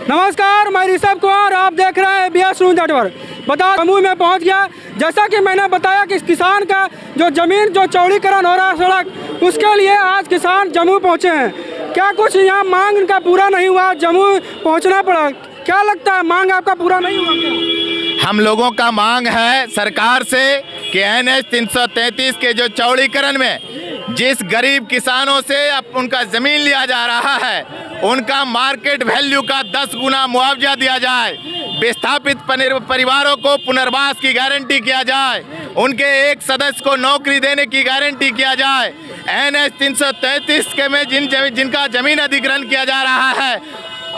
नमस्कार, मैं ऋषभ कुमार, आप देख रहे हैं BS न्यूज़ नेटवर्क। बता जम्मू में पहुंच गया। जैसा कि मैंने बताया कि किसान का जो ज़मीन जो चौड़ीकरण हो रहा है सड़क, उसके लिए आज किसान जम्मू पहुंचे हैं। क्या कुछ यहाँ मांग इनका पूरा नहीं हुआ, जम्मू पहुंचना पड़ा? क्या लगता है, मांग आपका पूरा नहीं हुआ क्या? हम लोगों का मांग है सरकार से कि NH 333 के जो चौड़ीकरण में जिस गरीब किसानों से अब उनका ज़मीन लिया जा रहा है, उनका मार्केट वैल्यू का 10 गुना मुआवजा दिया जाए, विस्थापित परिवारों को पुनर्वास की गारंटी किया जाए, उनके एक सदस्य को नौकरी देने की गारंटी किया जाए। NH 333 के में जिनका ज़मीन अधिग्रहण किया जा रहा है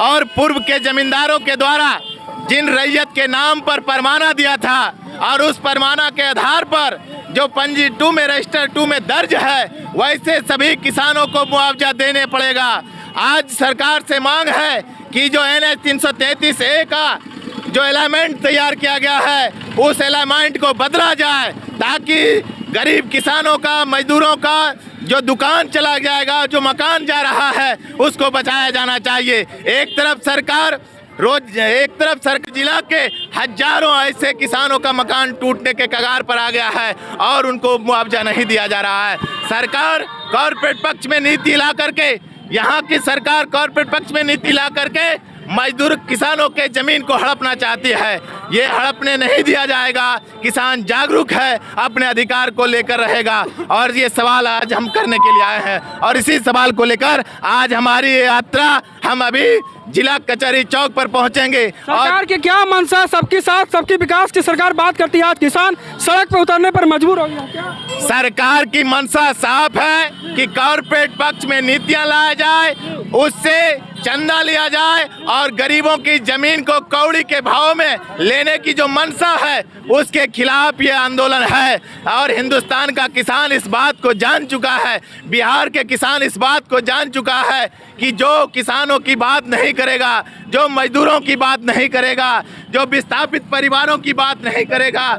और पूर्व के ज़मींदारों के द्वारा जिन रैयत के नाम पर परमाना दिया था और उस परमाना के आधार पर जो पंजी 2 में रजिस्टर 2 में दर्ज है, वैसे सभी किसानों को मुआवजा देने पड़ेगा। आज सरकार से मांग है कि जो NH 333A का जो अलाइनमेंट तैयार किया गया है, उस अलाइनमेंट को बदला जाए ताकि गरीब किसानों का, मजदूरों का जो दुकान चला जाएगा, जो मकान जा रहा है, उसको बचाया जाना चाहिए। एक तरफ सरकार जिला के हजारों ऐसे किसानों का मकान टूटने के कगार पर आ गया है और उनको मुआवजा नहीं दिया जा रहा है। सरकार कॉर्पोरेट पक्ष में नीति ला करके, यहाँ की सरकार कॉर्पोरेट पक्ष में नीति ला करके मजदूर किसानों के जमीन को हड़पना चाहती है। ये हड़पने नहीं दिया जाएगा। किसान जागरूक है, अपने अधिकार को लेकर रहेगा और ये सवाल आज हम करने के लिए आए हैं और इसी सवाल को लेकर आज हमारी ये यात्रा, हम अभी जिला कचहरी चौक पर पहुंचेंगे। सरकार के क्या मंशा? सबके साथ सबके विकास की सरकार बात करती है, आज किसान सड़क पर उतरने पर मजबूर हो गया क्या? सरकार की मंशा साफ है कि कॉर्पोरेट पक्ष में नीतियां लाया जाए, उससे चंदा लिया जाए और गरीबों की जमीन को कौड़ी के भाव में लेने की जो मंशा है, उसके खिलाफ ये आंदोलन है। और हिंदुस्तान का किसान इस बात को जान चुका है, बिहार के किसान इस बात को जान चुका है कि जो किसानों की बात नहीं करेगा, जो मजदूरों की बात नहीं करेगा, जो विस्थापित परिवारों की बात नहीं करेगा,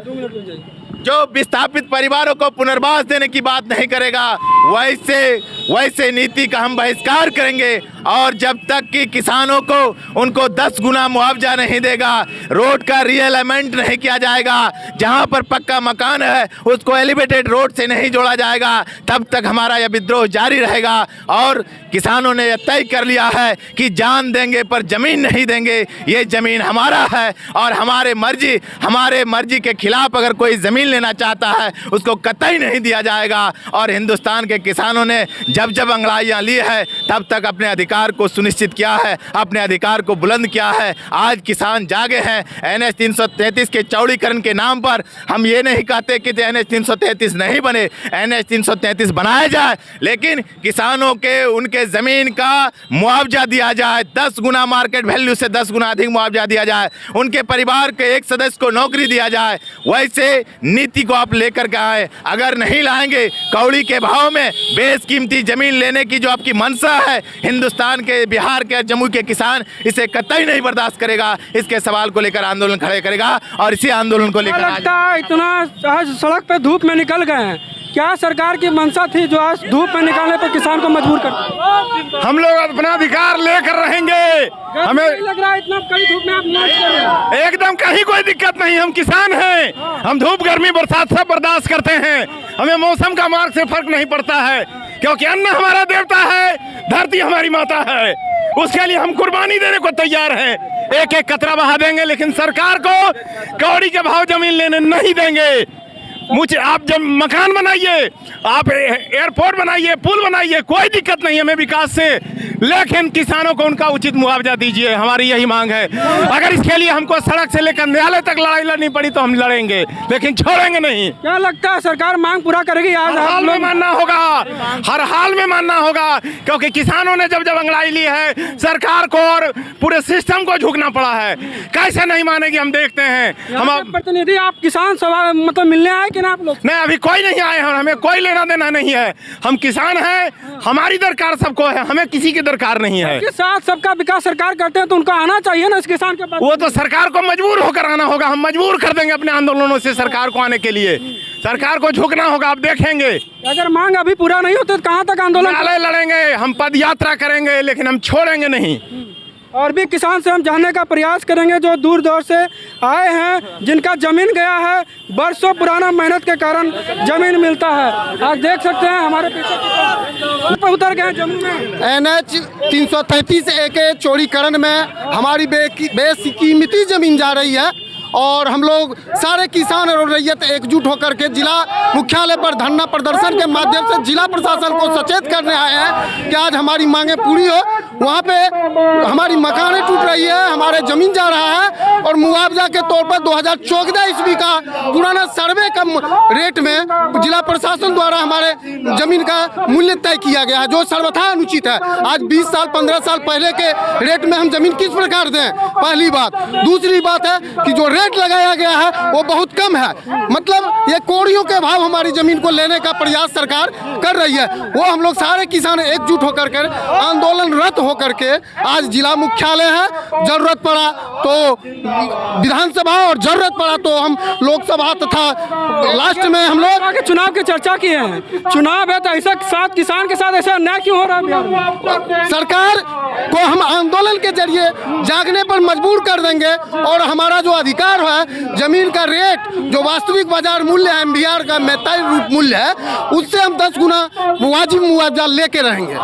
जो विस्थापित परिवारों को पुनर्वास देने की बात नहीं करेगा, वैसे नीति का हम बहिष्कार करेंगे। और जब तक कि किसानों को उनको 10 गुना मुआवजा नहीं देगा, रोड का रीअलाइनमेंट नहीं किया जाएगा, जहां पर पक्का मकान है उसको एलिवेटेड रोड से नहीं जोड़ा जाएगा, तब तक हमारा यह विद्रोह जारी रहेगा। और किसानों ने यह तय कर लिया है कि जान देंगे पर जमीन नहीं देंगे। ये जमीन हमारा है और हमारे मर्जी के खिलाफ अगर कोई जमीन लेना चाहता है, उसको कतई नहीं दिया जाएगा। और हिंदुस्तान के किसानों ने जब अंगड़ाइयाँ ली है, तब तक अपने अधिकार को सुनिश्चित किया है, अपने अधिकार को बुलंद किया है। आज किसान जागे हैं। NH 333 के चौड़ीकरण के नाम पर हम ये नहीं कहते कि NH 333 नहीं बने, NH 333 बनाया जाए, लेकिन किसानों के उनके ज़मीन का मुआवजा दिया जाए, 10 गुना मार्केट वैल्यू से 10 गुना अधिक मुआवजा दिया जाए, उनके परिवार के एक सदस्य को नौकरी दिया जाए। वैसे नीति को आप लेकर के आए। अगर नहीं लाएंगे, कौड़ी के भाव में बेशकीमती ज़मीन लेने की जो आपकी मंशा है, हिंदुस्तान के, बिहार के, जम्मू के किसान इसे कतई नहीं बर्दाश्त करेगा। इसके सवाल को लेकर आंदोलन खड़े करेगा और इसी आंदोलन को लेकर लगता है इतना आज सड़क पे धूप में निकल गए हैं, क्या सरकार की मंशा थी जो आज धूप में निकालने पर किसान को मजबूर कर? हम लोग अपना अधिकार लेकर रहेंगे। हमें लग रहा है इतना कड़ी धूप में आप नाच कर रहे हैं। एकदम कहीं कोई दिक्कत नहीं, हम किसान हैं, हम धूप गर्मी बरसात सब बर्दाश्त करते हैं। हमें मौसम का मार्ग से फर्क नहीं पड़ता है, क्योंकि अन्न हमारा देवता है, धरती हमारी माता है। उसके लिए हम कुर्बानी देने को तैयार हैं, एक एक कतरा बहा देंगे, लेकिन सरकार को कौड़ी के भाव जमीन लेने नहीं देंगे। मुझे आप जब मकान बनाइए, आप एयरपोर्ट बनाइए, पुल बनाइए, कोई दिक्कत नहीं हमें विकास से, लेकिन किसानों को उनका उचित मुआवजा दीजिए, हमारी यही मांग है। अगर इसके लिए हमको सड़क से लेकर न्यायालय तक लड़ाई लड़नी पड़ी तो हम लड़ेंगे, लेकिन छोड़ेंगे नहीं। क्या लगता है सरकार मांग पूरा करेगी? आज हर हाल में मानना होगा, हर हाल में मानना होगा, क्योंकि किसानों ने जब अंगड़ाई ली है, सरकार को और पूरे सिस्टम को झुकना पड़ा है। कैसे नहीं मानेगी, हम देखते हैं। हम प्रतिनिधि आप किसान सभा मतलब मिलने आए कि ना आप लोग? नहीं, अभी कोई नहीं आए हैं, हमें कोई लेना देना नहीं है। हम किसान हैं, हमारी दरकार सबको है, हमें किसी की दरकार नहीं है। सबके साथ सबका विकास सरकार करते हैं तो उनका आना चाहिए ना इस किसान के पास। वो तो सरकार को मजबूर होकर आना होगा, हम मजबूर कर देंगे अपने आंदोलनों से सरकार को आने के लिए। सरकार को झुकना होगा, आप देखेंगे। अगर मांग अभी पूरा नहीं होती तो कहाँ तक आंदोलन? लड़ेंगे, हम पद यात्रा करेंगे, लेकिन हम छोड़ेंगे नहीं। और भी किसान से हम जानने का प्रयास करेंगे जो दूर दूर से आए हैं, जिनका जमीन गया है, बरसों पुराना मेहनत के कारण जमीन मिलता है। आज देख सकते हैं हमारे पीछे उतर गए जमीन में। NH 333 के चौड़ीकरण में हमारी बेकीमती जमीन जा रही है और हम लोग सारे किसान और रैयत एकजुट होकर के जिला मुख्यालय पर धरना प्रदर्शन के माध्यम से जिला प्रशासन को सचेत करने आए हैं कि आज हमारी मांगें पूरी हो। वहाँ पे हमारी मकानें टूट रही है, हमारे जमीन जा रहा है और मुआवजा के तौर पर 2014 ईस्वी का पुराना सर्वे का रेट में जिला प्रशासन द्वारा हमारे जमीन का मूल्य तय किया गया है, जो सर्वथा अनुचित है। आज 20 साल 15 साल पहले के रेट में हम जमीन किस प्रकार दें, पहली बात। दूसरी बात है कि जो रेट लगाया गया है वो बहुत कम है, मतलब ये कौड़ियों के भाव हमारी जमीन को लेने का प्रयास सरकार कर रही है। वो हम लोग सारे किसान एकजुट होकर के आंदोलनरत होकर के आज जिला मुख्यालय है, जरूरत पड़ा तो विधानसभा और जरूरत पड़ा तो हम लोकसभा तथा लास्ट में हम लोग के चुनाव की चर्चा किए हैं। चुनाव है तो ऐसा साथ किसान के साथ ऐसा अन्याय क्यों हो रहा है बिहार में? सरकार को हम आंदोलन के जरिए जागने पर मजबूर कर देंगे और हमारा जो अधिकार है, जमीन का रेट जो वास्तविक बाजार मूल्य है MBR का तय रूप मूल्य है, उससे हम 10 गुना वाजिब मुआवजा लेके रहेंगे।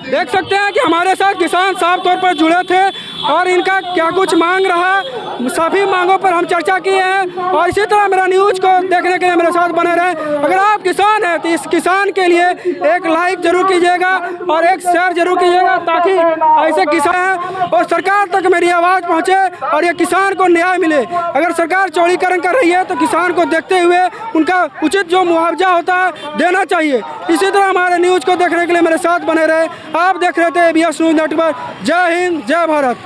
देख सकते हैं कि हमारे साथ किसान साफ तौर पर जुड़े थे और इनका क्या कुछ मांग रहा, सभी मांगों पर हम चर्चा किए हैं। और इसी तरह मेरा न्यूज को देखने के लिए मेरे साथ बने रहें। अगर आप किसान हैं तो इस किसान के लिए एक लाइक जरूर कीजिएगा और एक शेयर जरूर कीजिएगा, ताकि ऐसे किसान और सरकार तक मेरी आवाज़ पहुंचे और ये किसान को न्याय मिले। अगर सरकार चौड़ीकरण कर रही है तो किसान को देखते हुए उनका उचित जो मुआवजा होता है देना चाहिए। इसी तरह हमारे न्यूज को देखने के लिए मेरे साथ बने रहे। आप देख रहे थे ABS न्यूज़ नेटवर्क। जय हिंद, जय भारत।